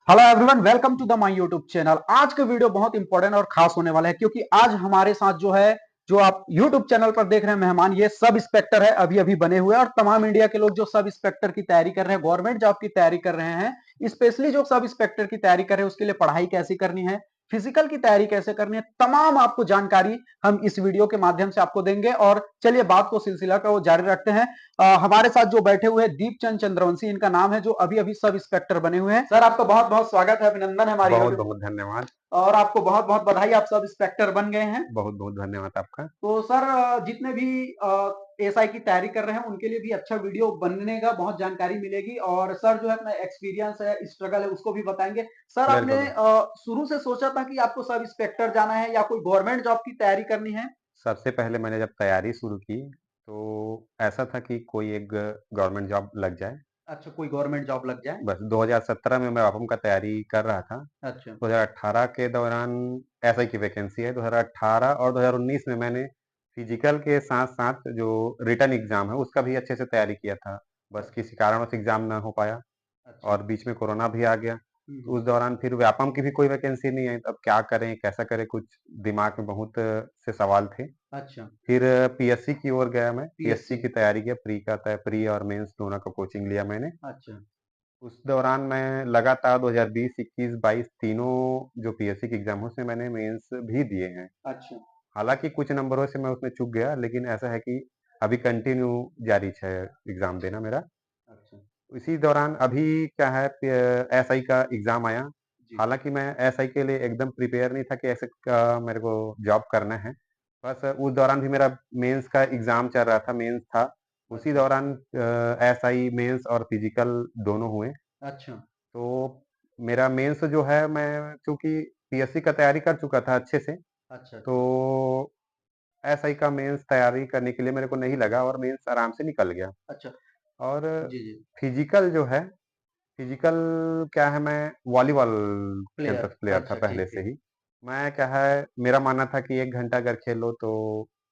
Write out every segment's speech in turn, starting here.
Hello everyone, welcome to the my YouTube channel. आज का video बहुत इंपॉर्टेंट और खास होने वाला है क्योंकि आज हमारे साथ जो आप यूट्यूब चैनल पर देख रहे हैं मेहमान, ये सब इंस्पेक्टर है, अभी अभी बने हुए हैं। और तमाम इंडिया के लोग जो सब इंस्पेक्टर की तैयारी कर रहे हैं, गवर्नमेंट जॉब की तैयारी कर रहे हैं, स्पेशली जो सब इंस्पेक्टर की तैयारी कर रहे हैं उसके लिए पढ़ाई कैसी करनी है, फिजिकल की तैयारी कैसे करनी है, तमाम आपको जानकारी हम इस वीडियो के माध्यम से आपको देंगे। और चलिए बात को सिलसिला का वो जारी रखते हैं। हमारे साथ जो बैठे हुए हैं दीपचंद चंद्रवंशी इनका नाम है, जो अभी अभी सब इंस्पेक्टर बने हुए हैं। सर आपका बहुत बहुत स्वागत है, अभिनंदन है हमारी बहुत यूट्यूब। बहुत धन्यवाद। और आपको बहुत बहुत बधाई, आप सब इंस्पेक्टर बन गए हैं। बहुत बहुत धन्यवाद आपका। तो सर जितने भी एसआई की तैयारी कर रहे हैं उनके लिए भी अच्छा वीडियो बनने का बहुत जानकारी मिलेगी। और सर जो है अपना एक्सपीरियंस है, स्ट्रगल है, उसको भी बताएंगे। सर आपने बिल्कुल, बिल्कुल। शुरू से सोचा था कि आपको सब इंस्पेक्टर जाना है या कोई गवर्नमेंट जॉब की तैयारी करनी है? सबसे पहले मैंने जब तैयारी शुरू की, तो ऐसा था कि कोई एक गवर्नमेंट जॉब लग जाए। अच्छा, कोई गवर्नमेंट जॉब लग जाए। बस 2017 में मैं वापम का तैयारी कर रहा था। अच्छा। 2018 के दौरान एसआई की वैकेंसी है। 2018 और 2019 में मैंने फिजिकल के साथ-साथ जो रिटन एग्ज़ाम है, उसका भी अच्छे से तैयारी किया था। बस अच्छा। किसी कारणवश एग्ज़ाम ना हो पाया अच्छा। और बीच में कोरोना भी आ गया। तो हम्म। उस दौरान फिर व्यापम की भी कोई वैकेंसी नहीं आई, अब क्या करें, कैसा करें? कुछ दिमाग में बहुत से सवाल थे। अच्छा। फिर पीएससी की ओर गया मैं, पीएससी पीएससी। की तैयारी किया, प्री और मेंस दोनों का कोचिंग लिया मैंने। अच्छा। उस दौरान मैं लगातार 2020, 21, 22 तीनों जो पीएससी के एग्ज़ाम हैं, उसमें मैंने मेंस भी दिए हैं। अच्छा। हालाँकि कुछ नंबरों से मैं उसमें चूक गया, लेकिन ऐसा है कि अभी कंटिन्यू जारी है एग्ज़ाम देना मेरा। अच्छा। इसी दौरान अभी क्या है, एसआई का एग्ज़ाम आया। जी। हालाँकि मैं एसआई के लिए एकदम प्रिपेयर नहीं था कि ऐसे मेरे को जॉब करना है। बस उस दौरान भी मेरा मेंस का एग्ज़ाम चल रहा था, मेंस था। उसी अच्छा। दौरान एसआई, मेंस और फिजिकल दोनों हुए। अच्छा। तो मेरा मेंस जो है, मैं चूँकि पीएससी का तैयारी कर चुका था अच्छे से, अच्छा। अच्छा। तो एसआई का मेंस तैयारी करने के लिए मेरे को नहीं लगा और मेंस आराम से निकल गया। अच्छा। और जी जी। फिजिकल जो है, फिजिकल क्या है, मैं वॉलीबॉल खेलता प्लेयर। प्लेयर था अच्छा, पहले ठीक से ठीक। ही। मैं क्या है, मेरा मानना था कि 1 घंटा अगर खेलो तो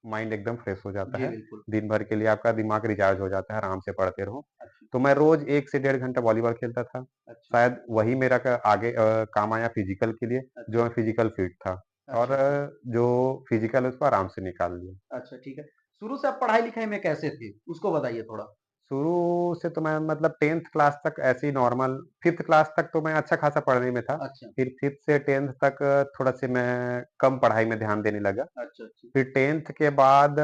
माइंड एकदम फ्रेश हो जाता जी है। बिल्कुल। दिन भर के लिए आपका दिमाग रिचार्ज हो जाता है, आराम से पढ़ते रहो। अच्छा। तो मैं रोज़ 1 से डेढ़ घंटा वॉलीबॉल खेलता था। अच्छा। शायद वही मेरा आगे काम आया फिजिकल के लिए, जो अच्छा। मैं फिजिकल फिट था और अच्छा। अच्छा। जो फिजिकल है उसको आराम से निकाल लिया। अच्छा, ठीक है। शुरू से आप पढ़ाई लिखाई में कैसे थे, उसको बताइए थोड़ा। शुरू से तो मैं मतलब 10th क्लास तक ऐसे ही नॉर्मल, 5th क्लास तक तो मैं अच्छा खासा पढ़ने में था। अच्छा। फिर 5th से 10th तक थोड़ा से मैं कम पढ़ाई में ध्यान देने लगा। अच्छा। अच्छा। फिर 10th के बाद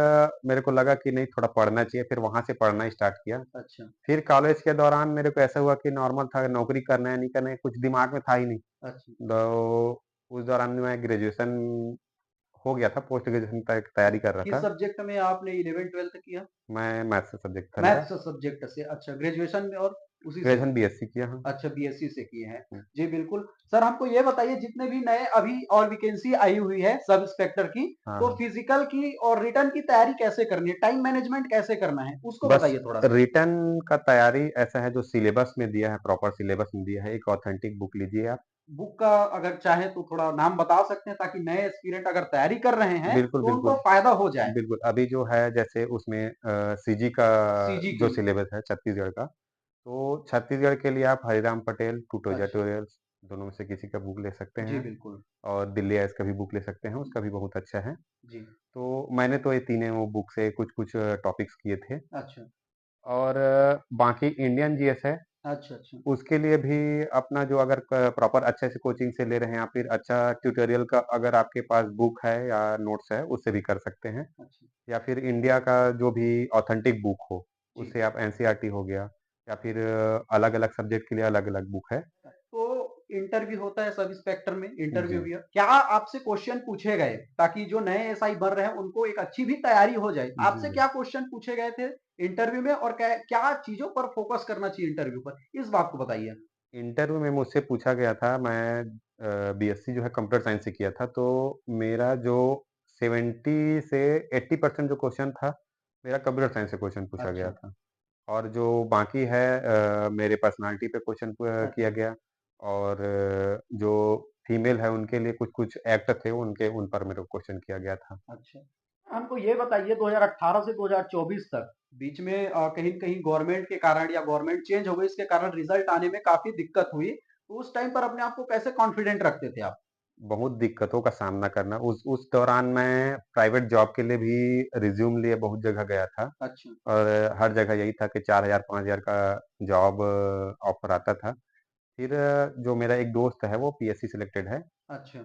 मेरे को लगा कि नहीं, थोड़ा पढ़ना चाहिए, फिर वहाँ से पढ़ना स्टार्ट किया। अच्छा। फिर कॉलेज के दौरान मेरे को ऐसा हुआ कि नॉर्मल था, नौकरी करना है, नहीं करना है, कुछ दिमाग में था ही नहीं। अच्छा। तो उस दौरान मैं ग्रेजुएशन हो गया था, पोस्ट ग्रेजुएशन तक तैयारी कर रहा किस था। सब्जेक्ट में आपने 11th-12th किया? मैं मैथ्स सब्जेक्ट था मेरा। मैथ्स सब्जेक्ट से। अच्छा, ग्रेजुएशन में और उसी से? ग्रेजुएशन बीएससी किया, हाँ। अच्छा, बीएससी से किए हैं। हुँ, जी बिल्कुल। सर हमको ये बताइए, जितने भी नए अभी और वैकेंसी आई हुई है सब इंस्पेक्टर की, हाँ, तो हाँ। फिजिकल की और रिटन की तैयारी कैसे करनी है, टाइम मैनेजमेंट कैसे करना है, उसको बस बताइए थोड़ा। रिटन का तैयारी ऐसा है, जो सिलेबस में दिया है, प्रॉपर सिलेबस में दिया है, एक ऑथेंटिक बुक लीजिए आप। बुक का अगर चाहे तो थोड़ा नाम बता सकते हैं ताकि नए एस्पिरेंट अगर तैयारी कर रहे हैं बिल्कुल, तो उनको बिल्कुल। फायदा हो जाए। बिल्कुल, अभी जो है जैसे उसमें सीजी का सीजी जो की। सिलेबस है छत्तीसगढ़ का, तो छत्तीसगढ़ के लिए आप हरिराम पटेल, अच्छा। ट्यूटोरियल्स दोनों में से किसी का बुक ले सकते जी हैं बिल्कुल। और दिल्ली आईएएस का भी बुक ले सकते हैं, उसका भी बहुत अच्छा है। जी। तो मैंने तो ये तीनों बुक से कुछ-कुछ टॉपिक्स किए थे अच्छा। और बाकी इंडियन जीएस है, अच्छा। अच्छा। उसके लिए भी अपना जो अगर प्रॉपर अच्छे से कोचिंग से ले रहे हैं या फिर अच्छा ट्यूटोरियल का अगर आपके पास बुक है या नोट्स है, उससे भी कर सकते हैं। अच्छा। या फिर इंडिया का जो भी ऑथेंटिक बुक हो, जी। उससे आप एनसीईआरटी हो गया या फिर अलग-अलग सब्जेक्ट के लिए अलग-अलग बुक है। तो इंटरव्यू होता है सब इंस्पेक्टर में, इंटरव्यू जी, भी है। क्या आपसे क्वेश्चन पूछे गए ताकि जो नए एसआई बन रहे हैं उनको एक अच्छी भी तैयारी हो जाए? जी, आपसे जी। क्या क्वेश्चन पूछे गए थे इंटरव्यू में और क्या क्या चीजों पर फोकस करना चाहिए इंटरव्यू पर? इस बात को बताइए। इंटरव्यू में मुझसे पूछा गया था, मैं बीएससी जो है कंप्यूटर साइंस से किया था, तो मेरा जो 70 से 80% जो क्वेश्चन था, मेरा कंप्यूटर साइंस से क्वेश्चन पूछा गया अच्छा। था। और जो बाकी है मेरे पर्सनैलिटी पे क्वेश्चन किया अच्छा। गया और जो फीमेल है उनके लिए कुछ-कुछ एक्ट थे, उनके उन पर मेरे को क्वेश्चन किया गया था। अच्छा। हमको ये बताइए 2018 से 2024 तक बीच में कहीं न कहीं गवर्नमेंट के कारण या गवर्नमेंट चेंज हो गई, इसके कारण रिजल्ट आने में काफ़ी दिक्कत हुई। तो उस टाइम पर अपने आप को कैसे कॉन्फिडेंट रखते थे आप? बहुत दिक्कतों का सामना करना उस दौरान मैं प्राइवेट जॉब के लिए भी रिज़्यूम लिए बहुत जगह गया था अच्छा, और हर जगह यही था कि 4000 5000 का जॉब ऑफ़र आता था। फिर जो मेरा एक दोस्त है वो पीएससी सिलेक्टेड है। अच्छा,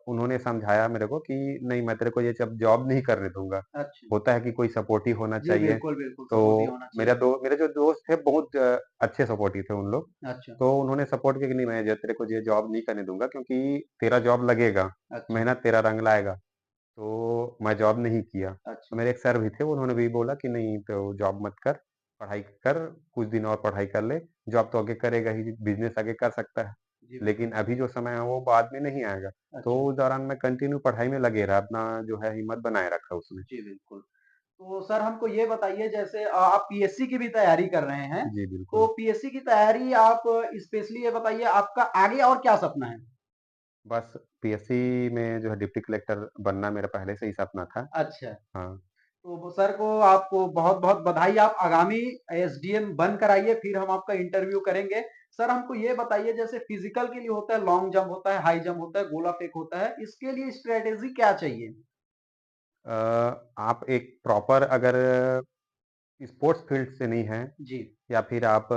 उन्होंने समझाया मेरे को कि नहीं मैं तेरे को ये जब जॉब नहीं करने दूँगा। अच्छा। होता है कि कोई सपोर्टिव होना जी, चाहिए। बिल्कुल, बिल्कुल, तो सपोर्टिव होना चाहिए। मेरे जो दोस्त थे बहुत अच्छे सपोर्टिव थे उन लोग। अच्छा, तो उन्होंने सपोर्ट किया कि नहीं मैं जो तेरे को ये जॉब नहीं करने दूँगा क्योंकि तेरा जॉब लगेगा, अच्छा, मेहनत तेरा रंग लाएगा। तो मैं जॉब नहीं किया। तो अच्छा। मेरे एक सर भी थे उन्होंने भी बोला कि नहीं तो जॉब मत कर, पढ़ाई कर, कुछ दिन और पढ़ाई कर ले, जॉब तो आगे करेगा ही, बिज़नेस आगे कर सकता है। जी, लेकिन बिल्कुल। अभी जो समय है वो बाद में नहीं आएगा। तो अच्छा, उस दौरान मैं कंटिन्यू पढ़ाई में लगे रहा, अपना जो है हिम्मत बनाए रखा उसमें। जी, बिल्कुल। तो सर हमको ये बताइए जैसे आप पीएससी की भी तैयारी कर रहे हैं, जी, तो बिल्कुल। पीएससी की तैयारी आप स्पेशली ये बताइए आपका आगे और क्या सपना है? बस पीएससी में जो है डिप्टी कलेक्टर बनना मेरा पहले से ही सपना था। अच्छा, हाँ। तो वो सर को आपको बहुत-बहुत बधाई आप आगामी एसडीएम बनकर आइए, फिर हम आपका इंटरव्यू करेंगे। सर हमको ये बताइए जैसे फिजिकल के लिए होता है, लॉन्ग जंप होता है, हाई जंप होता है, गोला फेंक होता है, इसके लिए स्ट्रैटेजी क्या चाहिए? अ, आप एक प्रॉपर अगर स्पोर्ट्स फील्ड से नहीं हैं जी, या फिर आप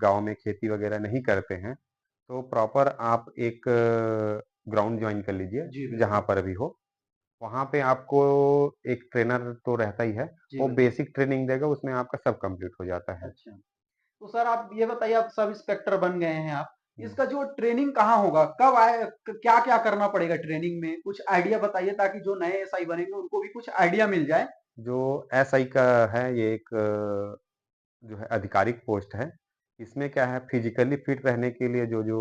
गाँव में खेती वगैरह नहीं करते हैं, तो प्रॉपर आप एक ग्राउंड जॉइन कर लीजिए, जी जहाँ बिल्कुल। पर भी हो। वहाँ पे आपको एक ट्रेनर तो रहता ही है, जी वो बिल्कुल। बेसिक ट्रेनिंग देगा, उसमें आपका सब कंप्लीट हो जाता है। अच्छा। तो सर आप ये बताइए आप सब इंस्पेक्टर बन गए हैं आप, हुँ। इसका जो ट्रेनिंग कहाँ होगा? कब आए क्या-क्या करना पड़ेगा ट्रेनिंग में? कुछ आइडिया बताइए ताकि जो नए एसआई बनेंगे उनको भी कुछ आइडिया मिल जाए। जो एसआई का है, ये एक जो है आधिकारिक पोस्ट है। इसमें क्या है फिज़िकली फिट रहने के लिए जो-जो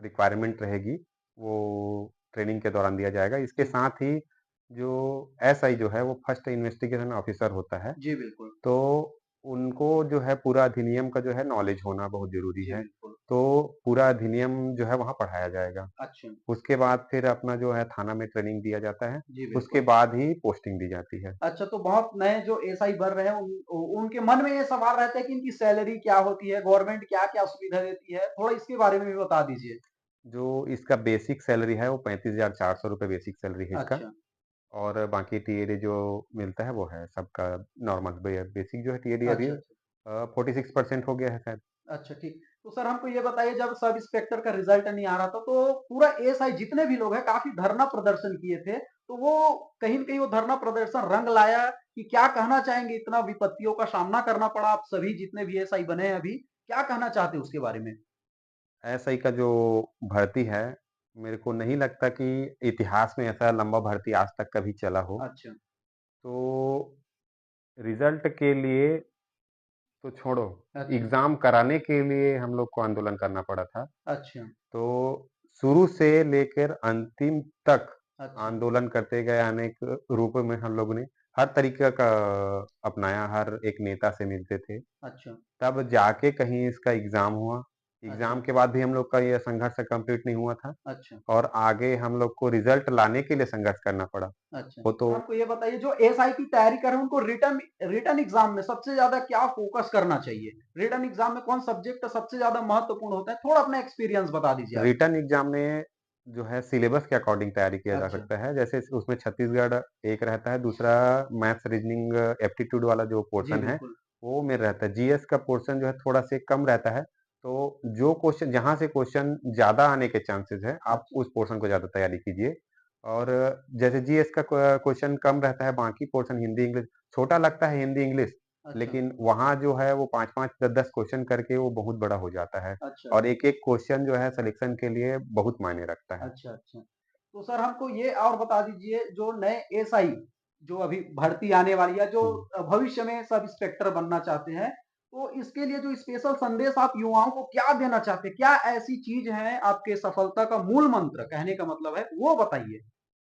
रिक्वायरमेंट रहेगी, वो ट्रेनिंग के दौरान दिया जाएगा। इसके जी, साथ ही जो एसआई जो है, वो फर्स्ट इन्वेस्टिगेशन ऑफिसर होता है। जी बिल्कुल। तो उनको जो है पूरा अधिनियम का जो है नॉलेज होना बहुत ज़रूरी जी है। बिल्कुल। तो पूरा अधिनियम जो है वहाँ पढ़ाया जाएगा। अच्छा। उसके बाद फिर अपना जो है थाना में ट्रेनिंग दिया जाता है। जी उसके बिल्कुल। बाद ही पोस्टिंग दी जाती है। अच्छा तो बहुत नए जो एसआई बन रहे हैं उनके मन में ये सवाल रहता है कि इनकी सैलरी क्या होती है? गवर्नमेंट क्या-क्या सुविधा देती है? थोड़ा इसके बारे में भी बता दीजिए। जो इसका बेसिक सैलरी है वो 35,400 रुपए बेसिक सैलरी है इसका। अच्छा, और बाकी टीएडी जो मिलता है वो है सबका नॉर्मल बेसिक जो है टीएडी अभी अच्छा, अच्छा। 46% हो गया है शायद। अच्छा ठीक। तो सर हमको ये बताइए जब सब इंस्पेक्टर का रिजल्ट नहीं आ रहा था तो पूरा एएसआई जितने भी लोग हैं काफ़ी धरना प्रदर्शन किए थे। तो वो कहीं न कहीं वो धरना प्रदर्शन रंग लाया कि क्या कहना चाहेंगे इतना विपत्तियों का सामना करना पड़ा आप सभी जितने भी एएसआई बने हैं अभी, क्या कहना चाहते हैं उसके बारे में? एसआई का जो भर्ती है, मेरे को नहीं लगता कि इतिहास में ऐसा लंबा भर्ती आज तक कभी चला हो। अच्छा, तो रिज़ल्ट के लिए तो छोड़ो, अच्छा, एग्ज़ाम कराने के लिए हम लोग को आंदोलन करना पड़ा था। अच्छा, तो शुरू से लेकर अंतिम तक अच्छा, आंदोलन करते गए, अनेक रूप में हम लोगों ने हर तरीके का अपनाया, हर एक नेता से मिलते थे। अच्छा, तब जाके कहीं इसका एग्ज़ाम हुआ। अच्छा, एग्ज़ाम के बाद भी हम लोग का ये संघर्ष कंप्लीट नहीं हुआ था अच्छा। और आगे हम लोग को रिज़ल्ट लाने के लिए संघर्ष करना पड़ा। अच्छा, वो तो तो हमको ये बताइए जो एएसआई की तैयारी कर रहे हैं उनको रिटन रिटन एग्ज़ाम में सबसे ज़्यादा क्या फ़ोकस करना चाहिए? रिटन एग्ज़ाम में कौन सब्जेक्ट सबसे ज़्यादा महत्वपूर्ण होता है? थोड़ा अपना एक्सपीरियंस बता दीजिए आप। रिटन एग्ज़ाम में जो है सिलेबस के अकॉर्डिंग तैयारी किया जा अच्छा, सकता है। जैसे उसमें छत्तीसगढ़ एक रहता है, दूसरा मैथ्स, रीज़निंग, एप्टीट्यूड वाला जो जी पोर्शन है, बिल्कुल। वो में रहता है। जीएस का पोर्शन जो है थोड़ा-से कम रहता है। तो जो क्वेश्चन जहाँ से क्वेश्चन ज़्यादा आने के चांसेज़ हैं, आप अच्छा, उस पोर्शन को ज़्यादा तैयारी कीजिए। और जैसे जीएस का क्वेश्चन कम रहता है, बाकी पोर्शन हिंदी, इंग्लिश छोटा लगता है हिंदी, इंग्लिश, अच्छा, लेकिन वहाँ जो है वो 5-5, 10-10 क्वेश्चन करके वो बहुत बड़ा हो जाता है। अच्छा, और एक-एक क्वेश्चन जो है सिलेक्शन के लिए बहुत मायने रखता है। अच्छा, अच्छा। तो सर हमको ये और बता दीजिए जो नए एएसआई जो अभी भर्ती आने वाली है, जो हुँ। भविष्य में सब इंस्पेक्टर बनना चाहते हैं, तो इसके लिए जो स्पेशल संदेश आप युवाओं को क्या देना चाहते हैं? क्या ऐसी चीज़ है आपके सफलता का मूल मंत्र कहने का मतलब है, वो बताइए?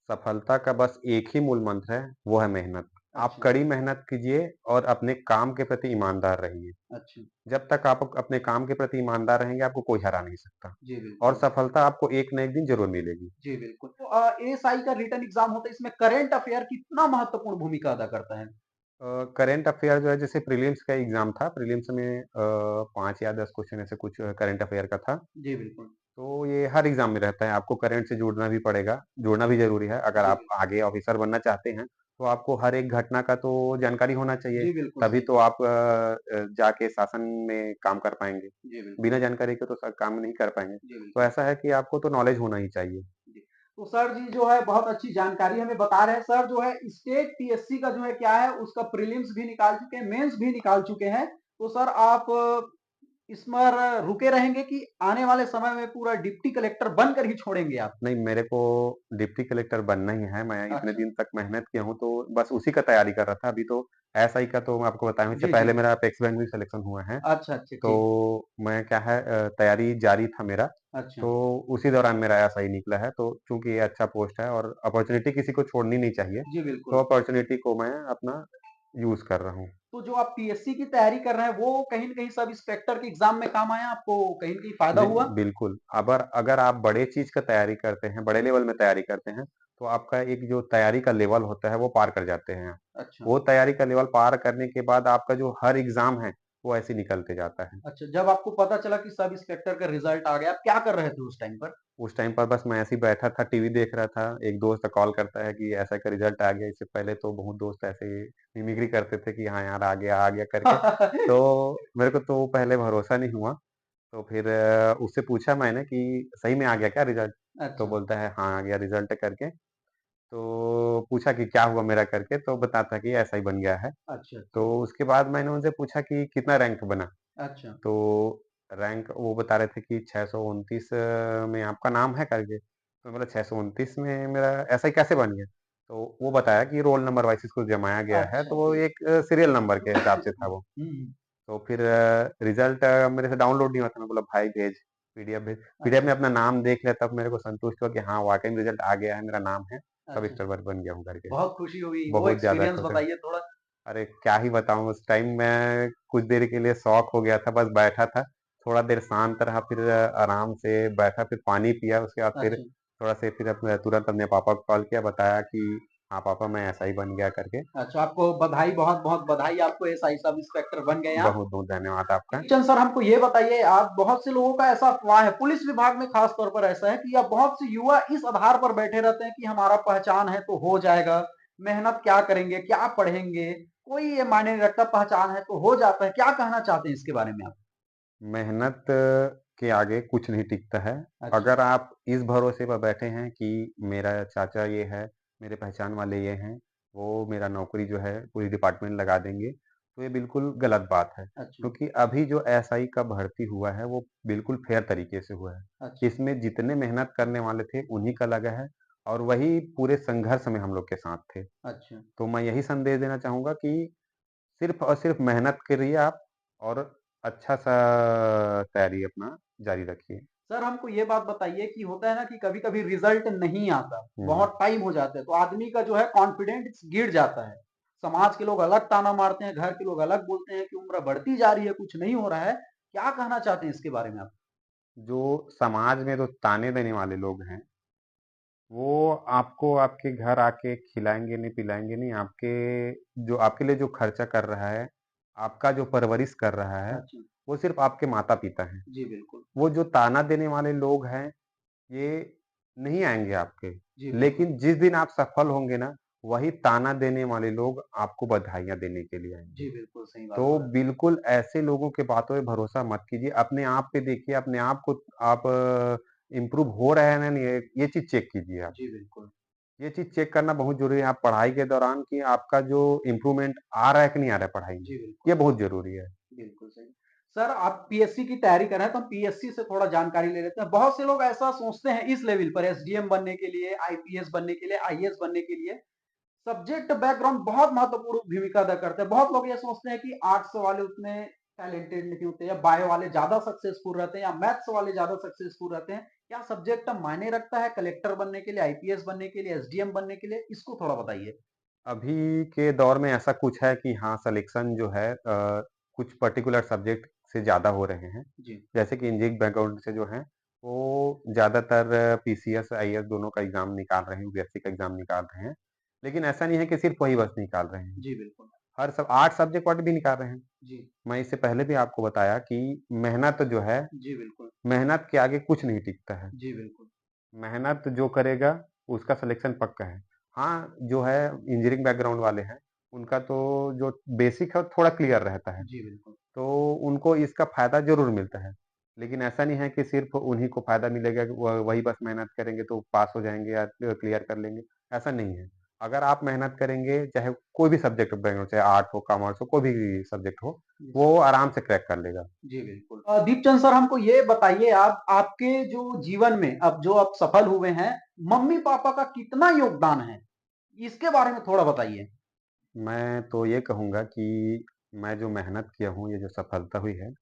सफलता का बस एक ही मूल मंत्र है, वो है मेहनत। आप अच्छा, कड़ी मेहनत कीजिए और अपने काम के प्रति ईमानदार रहिए। अच्छा। जब तक आप अपने काम के प्रति ईमानदार रहेंगे, आपको कोई हरा नहीं सकता जी, और बिल्कुल। सफलता आपको एक ना एक दिन ज़रूर मिलेगी। जी, बिल्कुल। तो एएसआई का रिटन एग्ज़ाम होता है, इसमें करंट अफेयर कितना महत्वपूर्ण भूमिका अदा करता है? करंट अफ़ेयर जो है जैसे प्रीलिम्स का एग्ज़ाम था, प्रीलिम्स में 5 या 10 क्वेश्चन ऐसे कुछ करंट अफ़ेयर का था। जी, बिल्कुल। तो ये हर एग्ज़ाम में रहता है, आपको करंट से जुड़ना भी पड़ेगा, जुड़ना भी ज़रूरी है। अगर जी, आप बिल्कुल। आगे ऑफ़िसर बनना चाहते हैं, तो आपको हर एक घटना का तो जानकारी होना चाहिए, जी, बिल्कुल तभी सही तो कहा। आप जाके शासन में काम कर पाएँगे। जी, बिल्कुल। बिना जानकारी के तो काम नहीं कर पाएँगे। जी, तो बिल्कुल। ऐसा है कि आपको तो नॉलेज होना ही चाहिए। जी। तो सर जी जो है बहुत अच्छी जानकारी हमें बता रहे हैं। सर जो है स्टेट पीएससी का जो है क्या है उसका प्रीलिम्स भी निकाल चुके हैं, मेंस भी निकाल चुके हैं। तो सर आप इस पर रुके रहेंगे कि आने वाले समय में पूरा डिप्टी कलेक्टर बनकर ही छोड़ेंगे आप? नहीं, मेरे को डिप्टी कलेक्टर बनना ही है, मैं इतने अच्छा। दिन तक मेहनत किया हूँ, तो बस उसी का तैयारी कर रहा था। अभी तो एसआई का तो मैं आपको बताया हूँ, इससे जी, जी। पहले मेरा अपेक्स बैंक में सिलेक्शन हुआ है। अच्छा, अच्छा, तो ठीक। मैं क्या है तैयारी जारी था मेरा, अच्छा। तो उसी दौरान मेरा एसआई निकला है। तो चूँकि ये अच्छा पोस्ट है और अपॉर्च्युनिटी किसी को छोड़नी नहीं चाहिए, जी, तो बिल्कुल। अपॉर्च्युनिटी को मैं अपना यूज़ कर रहा हूँ। तो जो आप पीएससी की तैयारी कर रहे हैं वो कहीं न कहीं सब इंस्पेक्टर के एग्ज़ाम में काम आया? आपको कहीं न कहीं फ़ायदा जी, हुआ? बिल्कुल। अगर अगर आप बड़े चीज़ का तैयारी करते हैं, बड़े लेवल में तैयारी करते हैं, तो आपका एक जो तैयारी का लेवल होता है, वो पार कर जाते हैं आप। अच्छा। वो तैयारी का लेवल पार करने के बाद आपका जो हर एग्ज़ाम है, वो ऐसे ही निकलते जाता है। अच्छा, जब आपको पता चला कि सब इंस्पेक्टर का रिज़ल्ट आ गया, आप क्या कर रहे थे उस टाइम पर? उस टाइम पर बस मैं ऐसे ही बैठा था, टीवी देख रहा था, एक दोस्त कॉल करता है कि ऐसा का रिज़ल्ट आ गया। इससे पहले तो बहुत दोस्त ऐसे ही मिमिक्री करते थे कि हाँ यार, आ गया करके। तो मेरे को तो पहले भरोसा नहीं हुआ। तो फिर उससे पूछा मैंने कि सही में आ गया क्या रिज़ल्ट? तो अच्छा, बोलता है हाँ, आ गया रिज़ल्ट करके। तो पूछा कि क्या हुआ मेरा करके, तो बताता कि ऐसा ही बन गया है। अच्छा, तो अच्छा, उसके बाद मैंने उनसे पूछा कि कितना रैंक बना? अच्छा, तो रैंक वो बता रहे थे कि 629 में आपका नाम है करके। तो बोला 629 में मेरा ऐसा ही कैसे बन गया? तो वो बताया कि रोल नंबर वाइज़ इसको जमाया गया है, अच्छा, तो वो अच्छा। एक सीरियल नंबर के हिसाब से था वो। हुँ, हुँ। तो फिर रिज़ल्ट मेरे से डाउनलोड नहीं हुआ था। मैं बोला भाई भेज, पीडीएफ भेज। पीडीएफ अच्छा, में अपना नाम देख लिया, तब मेरे को संतुष्ट हुआ कि हाँ, वाक़ई में रिज़ल्ट आ गया है, मेरा नाम है, सब अच्छा। स्टार बन गया हूँ करके। बहुत खुशी हुई, वो बहुत ज़्यादा एक्सपीरियंस खुश है। बताइए थोड़ा? अरे क्या ही बताऊँ, उस टाइम मैं कुछ देर के लिए शॉक हो गया था, बस बैठा था, थोड़ा देर शांत रहा, फिर आराम से बैठा, फिर पानी पिया, उसके बाद फिर अच्छा, थोड़ा से फिर तुरंत अपने पापा को कॉल किया, बताया कि हाँ पापा, मैं ऐसा ही बन गया करके। अच्छा आपको बधाई बहुत-बहुत बधाई आपको एसआई सब इंस्पेक्टर बन गए आप। बहुत-बहुत धन्यवाद आपका। क्वेश्चन सर हमको ये बताइए आप बहुत से लोगों का ऐसा अफ़वाह है, पुलिस विभाग में खास तौर पर ऐसा है कि अब बहुत से युवा इस आधार पर बैठे रहते हैं कि हमारा पहचान है तो हो जाएगा, मेहनत क्या करेंगे, क्या पढ़ेंगे, कोई ये मायने नहीं रखता पहचान है तो हो जाता है। क्या कहना चाहते हैं इसके बारे में आप? मेहनत के आगे कुछ नहीं टिकता है। अच्छा, अगर आप इस भरोसे पर बैठे हैं कि मेरा चाचा ये है, मेरे पहचान वाले ये हैं, वो मेरा नौकरी जो है पुलिस डिपार्टमेंट लगा देंगे, तो ये बिल्कुल गलत बात है। अच्छा, क्योंकि अभी जो एसआई का भर्ती हुआ है, वो बिल्कुल फेयर तरीके से हुआ है। अच्छा, इसमें जितने मेहनत करने वाले थे, उन्हीं का लगा है और वही पूरे संघर्ष में हम लोग के साथ थे। अच्छा। तो मैं यही संदेश देना चाहूँगा कि सिर्फ़ और सिर्फ़ मेहनत करिए आप और अच्छा-सा तैयारी अपना जारी रखिए। सर हमको ये बात बताइए कि होता है ना कि कभी-कभी रिजल्ट नहीं आता, हुँ। बहुत टाइम हो जाता है, तो आदमी का जो है कॉन्फिडेंस गिर जाता है। समाज के लोग अलग ताना मारते हैं, घर के लोग अलग बोलते हैं कि उम्र बढ़ती जा रही है, कुछ नहीं हो रहा है। क्या कहना चाहते हैं इसके बारे में आप? जो समाज में जो ताने देने वाले लोग हैं, वो आपको आपके घर आके खिलाएँगे नहीं, पिलाएँगे नहीं, जो आपके लिए जो खर्चा कर रहा है, आपका जो परवरिश कर रहा है, अच्छा, वो सिर्फ़ आपके माता-पिता हैं। जी बिल्कुल। वो जो ताना देने वाले लोग हैं, ये नहीं आएँगे आपके। जी बिल्कुल। लेकिन जिस दिन आप सफल होंगे ना, वही ताना देने वाले लोग आपको बधाइयाँ देने के लिए आएँगे। जी बिल्कुल, सही बात तो बोला। बिल्कुल ऐसे लोगों की बातों पे भरोसा मत कीजिए। अपने आप पे देखिए, अपने आप को आप इम्प्रूव हो रहे हैं ना नहीं, ये चीज़ चेक कीजिए आप। जी बिल्कुल। ये चीज़ चेक करना बहुत ज़रूरी है आप पढ़ाई के दौरान कि आपका जो इम्प्रूवमेंट आ रहा है कि नहीं आ रहा है पढ़ाई में। जी ये बिल्कुल। बहुत ज़रूरी है। बिल्कुल सही। सर आप पीएससी की तैयारी कर रहे हैं तो हम पीएससी से थोड़ा जानकारी ले लेते हैं। बहुत से लोग ऐसा सोचते हैं इस लेवल पर एसडीएम बनने के लिए, आईपीएस बनने के लिए, आईएएस बनने के लिए सब्जेक्ट बैकग्राउंड बहुत महत्वपूर्ण भूमिका अदा करते हैं। बहुत लोग ये सोचते हैं कि आर्ट्स वाले उतने टैलेंटेड नहीं होते या बायो वाले ज़्यादा सक्सेसफुल रहते हैं या मैथ्स वाले ज़्यादा सक्सेसफुल रहते हैं। क्या सब्जेक्ट मायने रखता है कलेक्टर बनने के लिए, आईपीएस बनने के लिए, एसडीएम बनने के लिए? इसको थोड़ा बताइए। अभी के दौर में ऐसा कुछ है कि हाँ, सिलेक्शन जो है कुछ पर्टिकुलर सब्जेक्ट से ज़्यादा हो रहे हैं। जी, जैसे कि इंजीनियरिंग बैकग्राउंड से जो हैं, वो ज़्यादातर पीसीएस, आईएएस दोनों का एग्ज़ाम निकाल रहे हैं, यूपीएससी का एग्ज़ाम निकाल रहे हैं। लेकिन ऐसा नहीं है कि सिर्फ़ वही बस निकाल रहे हैं। जी बिल्कुल। हर सब 8 सब्जेक्ट वर्ड भी निकाल रहे हैं। जी, मैं इससे पहले भी आपको बताया कि मेहनत जो है, जी बिल्कुल, मेहनत के आगे कुछ नहीं टिकता है। जी बिल्कुल, मेहनत जो करेगा उसका सिलेक्शन पक्का है। हाँ, जो है इंजीनियरिंग बैकग्राउंड वाले हैं, उनका तो जो बेसिक है वो थोड़ा क्लियर रहता है, जी बिल्कुल, तो उनको इसका फ़ायदा ज़रूर मिलता है। लेकिन ऐसा नहीं है कि सिर्फ़ उन्हीं को फ़ायदा मिलेगा कि वही बस मेहनत करेंगे तो पास हो जाएँगे या क्लियर कर लेंगे, ऐसा नहीं है। अगर आप मेहनत करेंगे, चाहे कोई भी सब्जेक्ट बैकग्राउंड, चाहे आर्ट हो, कॉमर्स हो, कोई भी सब्जेक्ट हो, जी, वो आराम से क्रैक कर लेगा। जी बिल्कुल। दीपचंद सर हमको ये बताइए आप आपके जो जीवन में अब जो आप सफल हुए हैं, मम्मी-पापा का कितना योगदान है? इसके बारे में थोड़ा बताइए। मैं तो ये कहूँगा कि मैं जो मेहनत किया हूँ, ये जो सफलता हुई है,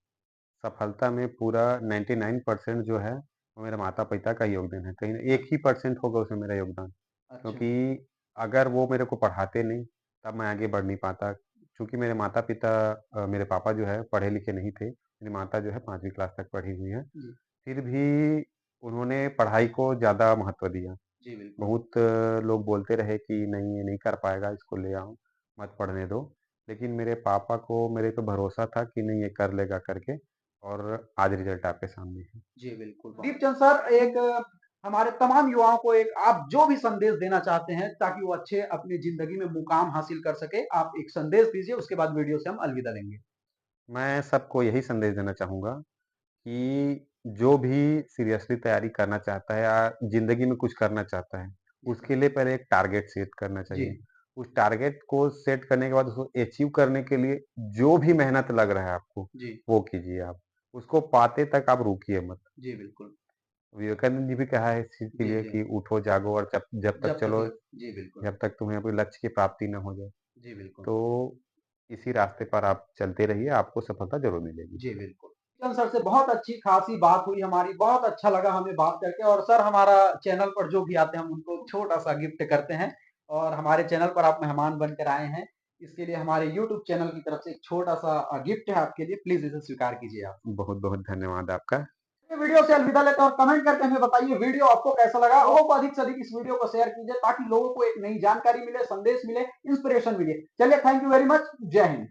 सफलता में पूरा 99% जो है, वो मेरे माता-पिता का योगदान है। कहीं न अ, 1 ही परसेंट होगा उसमें मेरा योगदान। अच्छा, क्योंकि अगर वो मेरे को पढ़ाते नहीं, तब मैं आगे बढ़ नहीं पाता। चूँकि मेरे माता-पिता मेरे पापा जो है पढ़े-लिखे नहीं थे। मेरी माता जो है 5वीं क्लास तक पढ़ी हुई हैं। जी, फिर भी उन्होंने पढ़ाई को ज़्यादा महत्व दिया। जी बिल्कुल, बहुत लोग बोलते रहे कि नहीं ये नहीं कर पाएगा, इसको ले आओ, मत पढ़ने दो। लेकिन मेरे पापा को मेरे पे भरोसा था कि नहीं ये कर लेगा करके, और आज रिज़ल्ट आपके सामने है। जी बिल्कुल। दीपचंद सर एक हमारे तमाम युवाओं को एक आप जो भी संदेश देना चाहते हैं ताकि वो अच्छे अपनी ज़िंदगी में मुकाम हासिल कर सके, आप एक संदेश दीजिए उसके बाद वीडियो से हम अलविदा लेंगे। मैं सबको यही संदेश देना चाहूँगा कि जो भी सीरियसली तैयारी करना चाहता है या ज़िंदगी में कुछ करना चाहता है, जी सर। उसके लिए पहले एक टारगेट सेट करना जी, चाहिए। उस टारगेट को सेट करने के बाद उसको अचीव करने के लिए जो भी मेहनत लग रहा है आपको, जी, वो कीजिए आप। उसको पाते तक आप रुकिए मत। जी बिल्कुल। विवेकानंद जी भी कहा है इस चीज़ के जी, लिए जी। कि उठो, जागो और जब जब तक जब तक चलो, ल जी बिल्कुल। जब तक तुम्हें अपने लक्ष्य की प्राप्ति ना हो जाए। जी बिल्कुल। तो इसी रास्ते पर आप चलते रहिए, आपको सफलता ज़रूर मिलेगी। जी, बिल्कुल। किशन सर से बहुत अच्छी खासी बात हुई हमारी, बहुत अच्छा लगा हमें बात करके और सर हमारा चैनल पर जो भी आते हैं हम उनको छोटा-सा गिफ्ट करते हैं और हमारे चैनल पर आप मेहमान बनकर आए हैं। इसके लिए हमारे यूट्यूब चैनल की तरफ से एक छोटा-सा गिफ्ट है आपके लिए, प्लीज़ इसे स्वीकार कीजिए आप। बहुत-बहुत धन्यवाद आपका। ये वीडियो से अलविदा लेते हैं और कमेंट करके हमें बताइए वीडियो आपको कैसा लगा। लोगों को अधिक से अधिक इस वीडियो को शेयर कीजिए ताकि लोगों को एक नई जानकारी मिले, संदेश मिले, इंस्पिरेशन मिले। चलिए थैंक यू वेरी मच। जय हिंद।